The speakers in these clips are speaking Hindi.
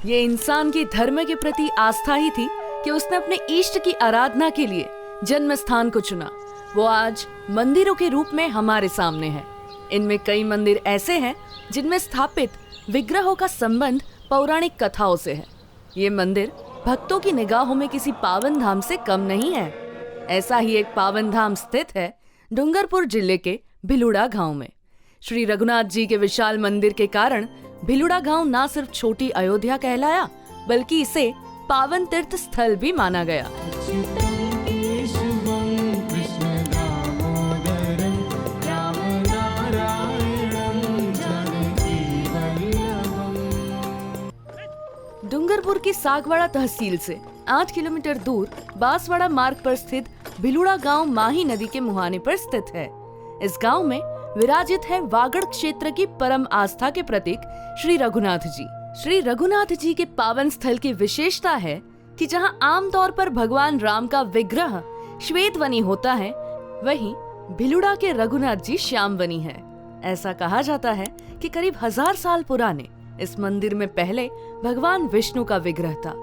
ये इंसान की धर्म के प्रति आस्था ही थी कि उसने अपने इष्ट की आराधना के लिए जन्म स्थान को चुना। वो आज मंदिरों के रूप में हमारे सामने है। इनमें कई मंदिर ऐसे हैं जिनमें स्थापित विग्रहों का संबंध पौराणिक कथाओं से है। ये मंदिर भक्तों की निगाहों में किसी पावन धाम से कम नहीं है। ऐसा ही एक पावन धाम स्थित है डूंगरपुर जिले के भिलुड़ा गांव में। श्री रघुनाथ जी के विशाल मंदिर के कारण भिलुड़ा गांव न सिर्फ छोटी अयोध्या कहलाया, बल्कि इसे पावन तीर्थ स्थल भी माना गया। डूंगरपुर की सागवाड़ा तहसील से 8 किलोमीटर दूर बांसवाड़ा मार्ग पर स्थित भिलुड़ा गांव माही नदी के मुहाने पर स्थित है। इस गांव में विराजित है वागड़ क्षेत्र की परम आस्था के प्रतीक श्री रघुनाथ जी। श्री रघुनाथ जी के पावन स्थल की विशेषता है कि जहां आमतौर पर भगवान राम का विग्रह श्वेतवनी होता है, वहीं भिलुड़ा के रघुनाथ जी श्यामवनी है। ऐसा कहा जाता है कि करीब 1000 साल पुराने इस मंदिर में पहले भगवान विष्णु का विग्रह था,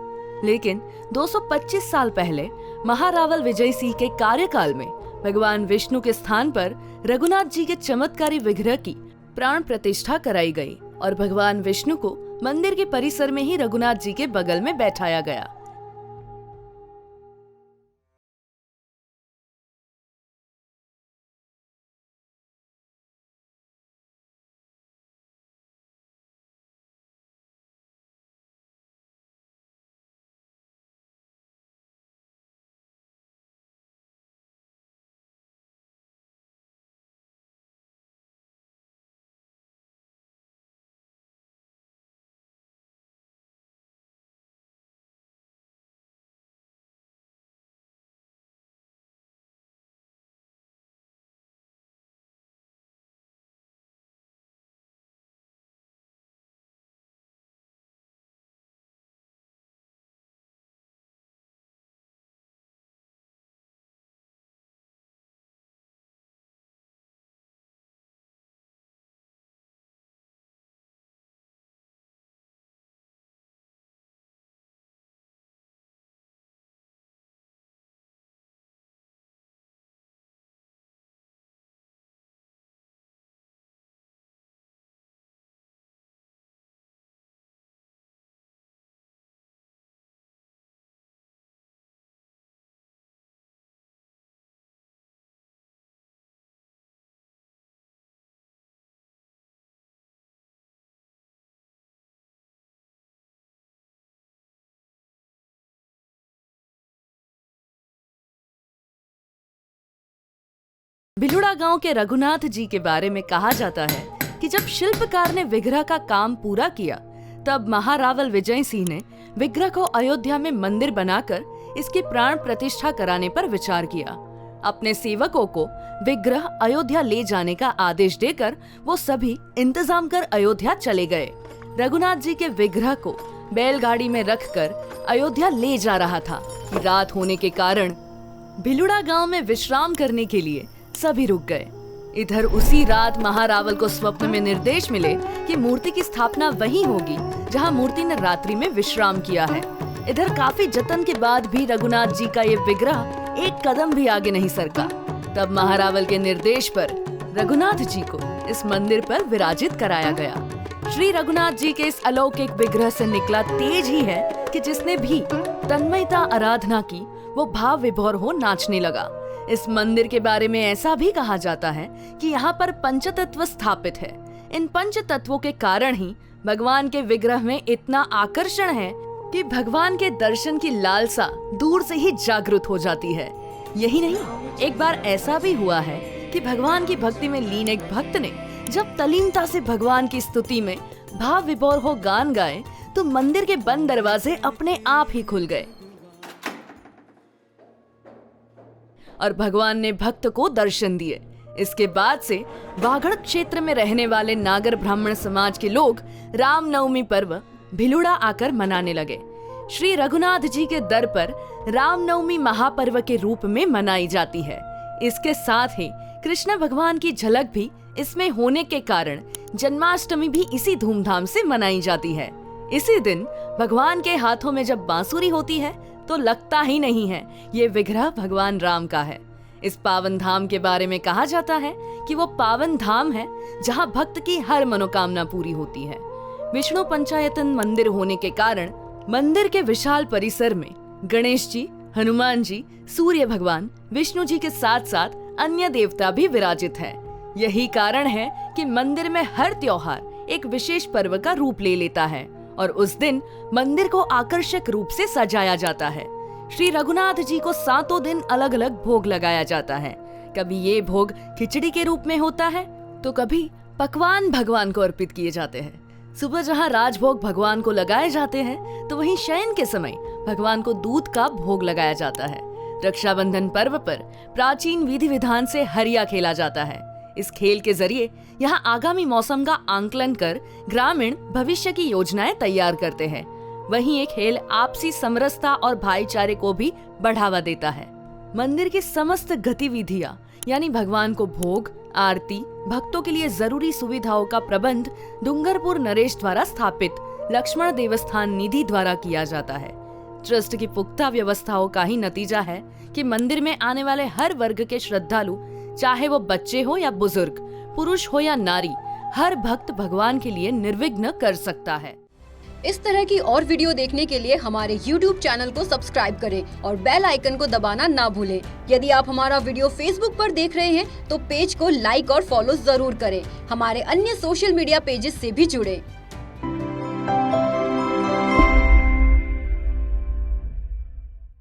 लेकिन 225 साल पहले महारावल विजय सिंह के कार्यकाल में भगवान विष्णु के स्थान पर रघुनाथ जी के चमत्कारी विग्रह की प्राण प्रतिष्ठा कराई गई और भगवान विष्णु को मंदिर के परिसर में ही रघुनाथ जी के बगल में बैठाया गया। भिलुड़ा गांव के रघुनाथ जी के बारे में कहा जाता है कि जब शिल्पकार ने विग्रह का काम पूरा किया, तब महारावल विजय सिंह ने विग्रह को अयोध्या में मंदिर बनाकर इसकी प्राण प्रतिष्ठा कराने पर विचार किया। अपने सेवकों को विग्रह अयोध्या ले जाने का आदेश देकर वो सभी इंतजाम कर अयोध्या चले गए। रघुनाथ जी के विग्रह को बैलगाड़ी में रखकर अयोध्या ले जा रहा था। रात होने के कारण भिलुड़ा गांव में विश्राम करने के लिए सभी रुक गए। इधर उसी रात महारावल को स्वप्न में निर्देश मिले कि मूर्ति की स्थापना वहीं होगी जहां मूर्ति ने रात्रि में विश्राम किया है। इधर काफी जतन के बाद भी रघुनाथ जी का ये विग्रह एक कदम भी आगे नहीं सरका। तब महारावल के निर्देश पर रघुनाथ जी को इस मंदिर पर विराजित कराया गया। श्री रघुनाथ जी के इस अलौकिक विग्रह से निकला तेज ही है कि जिसने भी तन्मयता आराधना की वो भाव विभोर हो नाचने लगा। इस मंदिर के बारे में ऐसा भी कहा जाता है कि यहाँ पर पंचतत्व स्थापित है। इन पंच तत्वों के कारण ही भगवान के विग्रह में इतना आकर्षण है कि भगवान के दर्शन की लालसा दूर से ही जागृत हो जाती है। यही नहीं, एक बार ऐसा भी हुआ है कि भगवान की भक्ति में लीन एक भक्त ने जब तल्लीनता से भगवान की स्तुति में भाव विभोर हो गान गाए तो मंदिर के बंद दरवाजे अपने आप ही खुल गए और भगवान ने भक्त को दर्शन दिए। इसके बाद से वागड़ क्षेत्र में रहने वाले नागर ब्राह्मण समाज के लोग रामनवमी पर्व भिलुड़ा आकर मनाने लगे। श्री रघुनाथ जी के दर पर रामनवमी महापर्व के रूप में मनाई जाती है। इसके साथ ही कृष्ण भगवान की झलक भी इसमें होने के कारण जन्माष्टमी भी इसी धूमधाम से मनाई जाती है। इसी दिन भगवान के हाथों में जब बांसुरी होती है तो लगता ही नहीं है ये विग्रह भगवान राम का है। इस पावन धाम के बारे में कहा जाता है कि वो पावन धाम है जहाँ भक्त की हर मनोकामना पूरी होती है। विष्णु पंचायतन मंदिर होने के कारण मंदिर के विशाल परिसर में गणेश जी, हनुमान जी, सूर्य भगवान, विष्णु जी के साथ साथ अन्य देवता भी विराजित है। यही कारण है कि मंदिर में हर त्योहार एक विशेष पर्व का रूप ले लेता है और उस दिन मंदिर को आकर्षक रूप से सजाया जाता है। श्री रघुनाथ जी को 7 दिन अलग अलग भोग लगाया जाता है। कभी ये भोग खिचड़ी के रूप में होता है तो कभी पकवान भगवान को अर्पित किए जाते हैं। सुबह जहाँ राजभोग भगवान को लगाए जाते हैं तो वहीं शयन के समय भगवान को दूध का भोग लगाया जाता है। रक्षाबंधन पर्व पर प्राचीन विधि विधान से हरिया खेला जाता है। इस खेल के जरिए यहाँ आगामी मौसम का आंकलन कर ग्रामीण भविष्य की योजनाएं तैयार करते हैं। वहीं ये खेल आपसी समरसता और भाईचारे को भी बढ़ावा देता है। मंदिर की समस्त गतिविधियां यानी भगवान को भोग, आरती, भक्तों के लिए जरूरी सुविधाओं का प्रबंध डूंगरपुर नरेश द्वारा स्थापित लक्ष्मण देवस्थान निधि द्वारा किया जाता है। ट्रस्ट की पुख्ता व्यवस्थाओं का ही नतीजा है कि मंदिर में आने वाले हर वर्ग के श्रद्धालु, चाहे वो बच्चे हो या बुजुर्ग, पुरुष हो या नारी, हर भक्त भगवान के लिए निर्विघ्न कर सकता है। इस तरह की और वीडियो देखने के लिए हमारे YouTube चैनल को सब्सक्राइब करें और बेल आइकन को दबाना ना भूलें। यदि आप हमारा वीडियो Facebook पर देख रहे हैं तो पेज को लाइक और फॉलो जरूर करें। हमारे अन्य सोशल मीडिया पेजेस से भी जुड़ें।